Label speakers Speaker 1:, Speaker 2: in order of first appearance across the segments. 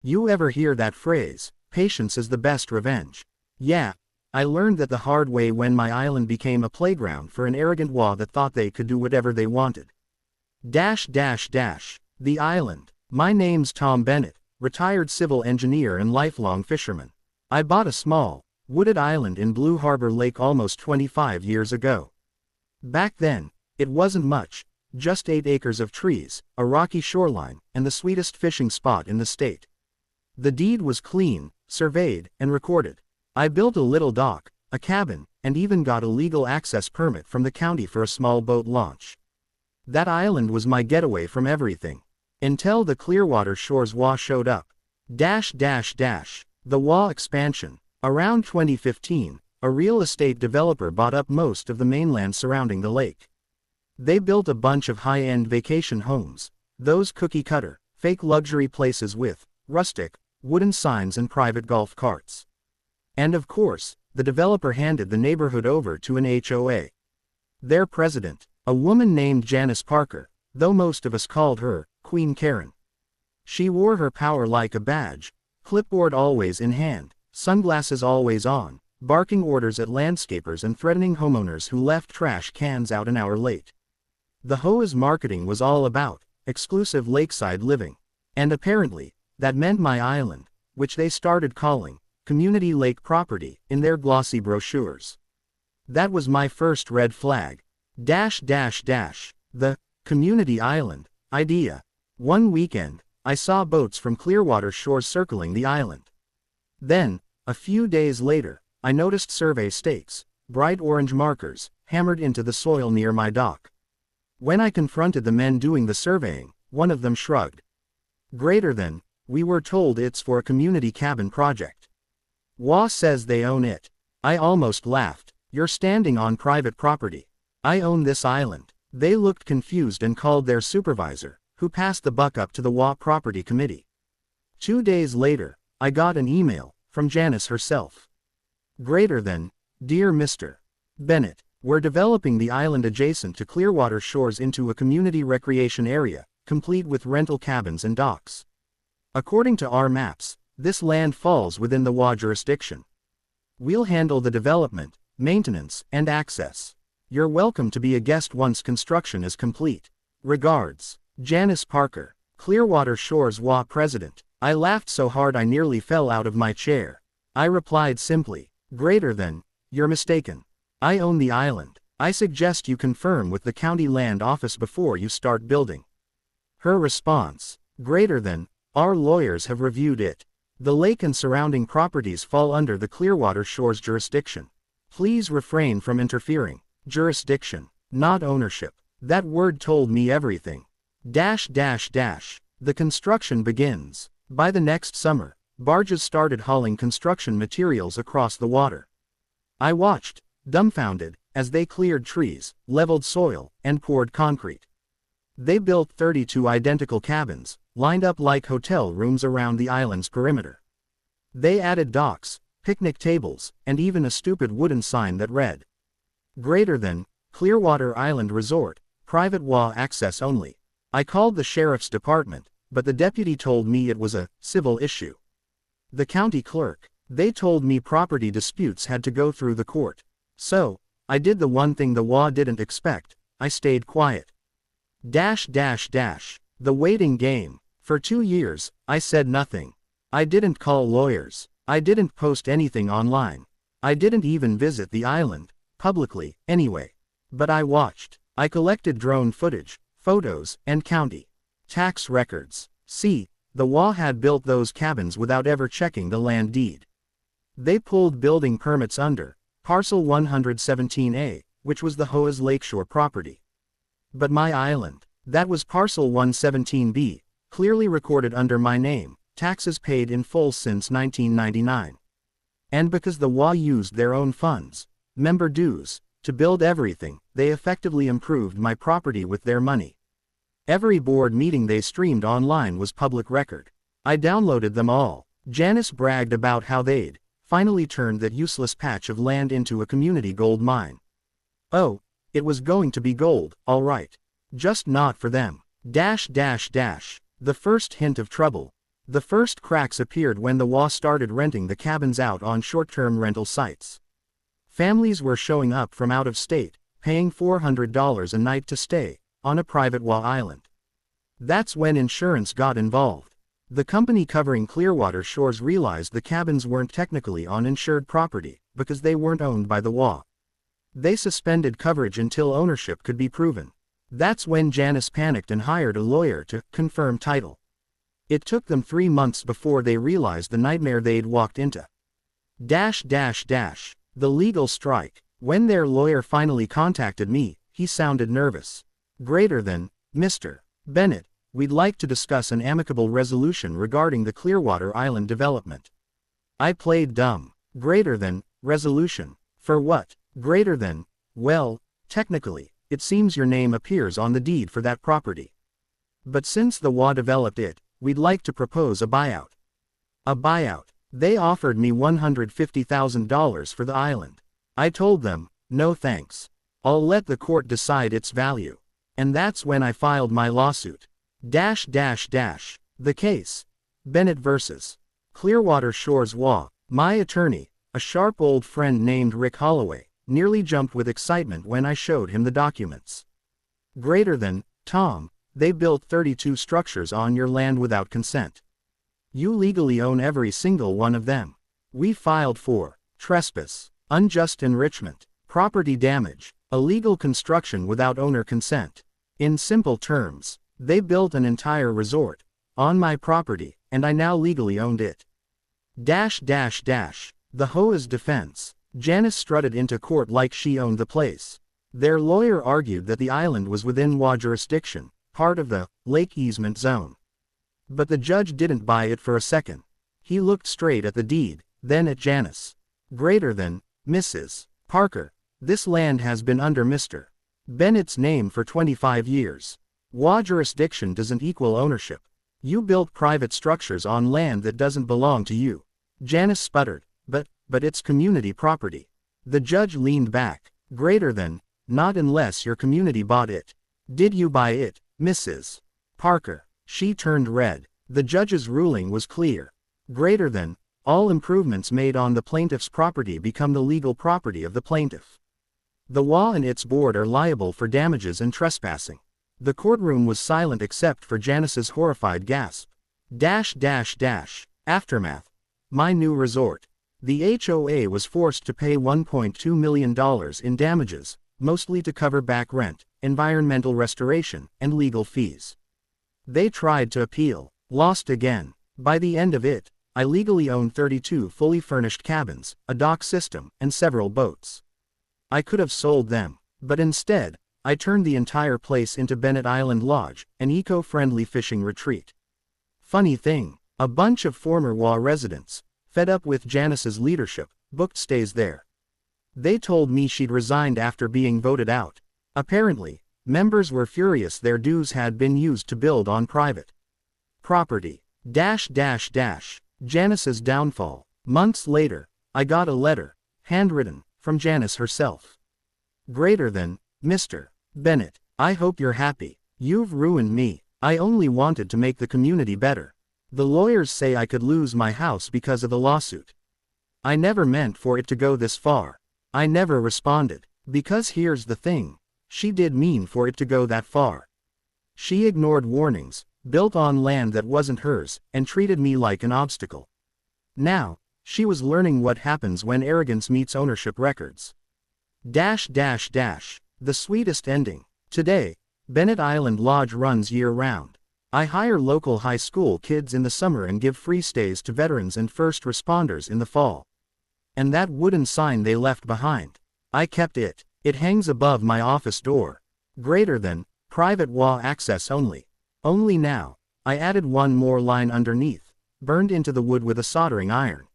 Speaker 1: You ever hear that phrase, patience is the best revenge? Yeah, I learned that the hard way when my island became a playground for an arrogant WA that thought they could do whatever they wanted. The island. My name's Tom Bennett, retired civil engineer and lifelong fisherman. I bought a small, wooded island in Blue Harbor Lake almost 25 years ago. Back then, it wasn't much, just 8 acres of trees, a rocky shoreline, and the sweetest fishing spot in the state. The deed was clean, surveyed, and recorded. I built a little dock, a cabin, and even got a legal access permit from the county for a small boat launch. That island was my getaway from everything. Until the Clearwater Shores WA showed up. The WA expansion. Around 2015, a real estate developer bought up most of the mainland surrounding the lake. They built a bunch of high-end vacation homes, those cookie-cutter, fake luxury places with rustic, wooden signs and private golf carts. And of course, the developer handed the neighborhood over to an HOA. Their president, a woman named Janice Parker, though most of us called her Queen Karen. She wore her power like a badge, clipboard always in hand, sunglasses always on, barking orders at landscapers and threatening homeowners who left trash cans out an hour late. The HOA's marketing was all about exclusive lakeside living. And apparently, that meant my island, which they started calling Community Lake Property in their glossy brochures. That was my first red flag. The Community Island idea. One weekend, I saw boats from Clearwater Shores circling the island. Then, a few days later, I noticed survey stakes, bright orange markers, hammered into the soil near my dock. When I confronted the men doing the surveying, one of them shrugged. We were told it's for a community cabin project. WA says they own it. I almost laughed. You're standing on private property. I own this island. They looked confused and called their supervisor, who passed the buck up to the WA Property Committee. 2 days later, I got an email from Janice herself. Dear Mr. Bennett, we're developing the island adjacent to Clearwater Shores into a community recreation area, complete with rental cabins and docks. According to our maps, this land falls within the WA jurisdiction. We'll handle the development, maintenance, and access. You're welcome to be a guest once construction is complete. Regards, Janice Parker, Clearwater Shores WA President. I laughed so hard I nearly fell out of my chair. I replied simply, you're mistaken. I own the island. I suggest you confirm with the county land office before you start building. Her response, our lawyers have reviewed it. The lake and surrounding properties fall under the Clearwater Shores jurisdiction. Please refrain from interfering. Jurisdiction, not ownership. That word told me everything. The construction begins. By the next summer, barges started hauling construction materials across the water. I watched, dumbfounded, as they cleared trees, leveled soil, and poured concrete. They built 32 identical cabins, lined up like hotel rooms around the island's perimeter. They added docks, picnic tables, and even a stupid wooden sign that read, Clearwater Island Resort, private WA access only. I called the sheriff's department, but the deputy told me it was a civil issue. The county clerk, they told me property disputes had to go through the court. So, I did the one thing the WA didn't expect, I stayed quiet. The waiting game. For 2 years, I said nothing. I didn't call lawyers. I didn't post anything online. I didn't even visit the island, publicly, anyway. But I watched. I collected drone footage, photos, and county tax records. See, the WA had built those cabins without ever checking the land deed. They pulled building permits under Parcel 117A, which was the HOA's lakeshore property. But my island, that was Parcel 117B, clearly recorded under my name, taxes paid in full since 1999. And because the WA used their own funds, member dues, to build everything, they effectively improved my property with their money. Every board meeting they streamed online was public record. I downloaded them all. Janice bragged about how they'd finally turned that useless patch of land into a community gold mine. Oh, it was going to be gold, all right. Just not for them. The first hint of trouble. The first cracks appeared when the HOA started renting the cabins out on short-term rental sites. Families were showing up from out of state, paying $400 a night to stay on a private HOA island. That's when insurance got involved. The company covering Clearwater Shores realized the cabins weren't technically on insured property because they weren't owned by the HOA. They suspended coverage until ownership could be proven. That's when Janice panicked and hired a lawyer to confirm title. It took them 3 months before they realized the nightmare they'd walked into. The legal strike. When their lawyer finally contacted me, he sounded nervous. Mr. Bennett, we'd like to discuss an amicable resolution regarding the Clearwater Island development. I played dumb. Resolution. For what? Well, technically, it seems your name appears on the deed for that property. But since the HOA developed it, we'd like to propose a buyout. A buyout. They offered me $150,000 for the island. I told them, no thanks. I'll let the court decide its value. And that's when I filed my lawsuit. The case. Bennett vs. Clearwater Shores HOA. My attorney, a sharp old friend named Rick Holloway, nearly jumped with excitement when I showed him the documents. Tom, they built 32 structures on your land without consent. You legally own every single one of them. We filed for trespass, unjust enrichment, property damage, illegal construction without owner consent. In simple terms, they built an entire resort on my property, and I now legally owned it. The HOA's defense. Janice strutted into court like she owned the place. Their lawyer argued that the island was within HOA jurisdiction, part of the lake easement zone. But the judge didn't buy it for a second. He looked straight at the deed, then at Janice. Mrs. Parker, this land has been under Mr. Bennett's name for 25 years. HOA jurisdiction doesn't equal ownership. You built private structures on land that doesn't belong to you. Janice sputtered, but it's community property. The judge leaned back. Not unless your community bought it. Did you buy it, Mrs. Parker? She turned red. The judge's ruling was clear. All improvements made on the plaintiff's property become the legal property of the plaintiff. The HOA and its board are liable for damages and trespassing. The courtroom was silent except for Janice's horrified gasp. Aftermath. My new resort. The HOA was forced to pay $1.2 million in damages, mostly to cover back rent, environmental restoration, and legal fees. They tried to appeal, lost again. By the end of it, I legally owned 32 fully furnished cabins, a dock system, and several boats. I could have sold them, but instead, I turned the entire place into Bennett Island Lodge, an eco-friendly fishing retreat. Funny thing, a bunch of former HOA residents, fed up with Janice's leadership, booked stays there. They told me she'd resigned after being voted out. Apparently, members were furious their dues had been used to build on private property. Janice's downfall. Months later, I got a letter, handwritten, from Janice herself. Mr. Bennett, I hope you're happy. You've ruined me. I only wanted to make the community better. The lawyers say I could lose my house because of the lawsuit. I never meant for it to go this far. I never responded. Because here's the thing. She did mean for it to go that far. She ignored warnings, built on land that wasn't hers, and treated me like an obstacle. Now, she was learning what happens when arrogance meets ownership records. The sweetest ending. Today, Bennett Island Lodge runs year-round. I hire local high school kids in the summer and give free stays to veterans and first responders in the fall. And that wooden sign they left behind. I kept it. It hangs above my office door. Private HOA access only. Only now, I added one more line underneath, burned into the wood with a soldering iron.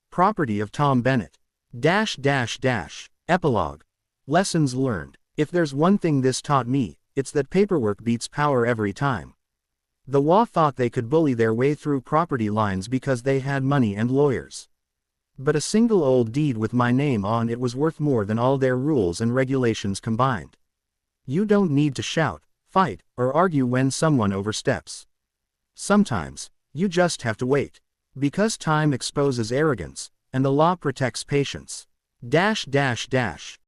Speaker 1: Property of Tom Bennett. Epilogue. Lessons learned. If there's one thing this taught me, it's that paperwork beats power every time. The HOA thought they could bully their way through property lines because they had money and lawyers. But a single old deed with my name on it was worth more than all their rules and regulations combined. You don't need to shout, fight, or argue when someone oversteps. Sometimes, you just have to wait. Because time exposes arrogance, and the law protects patience. Dash dash dash.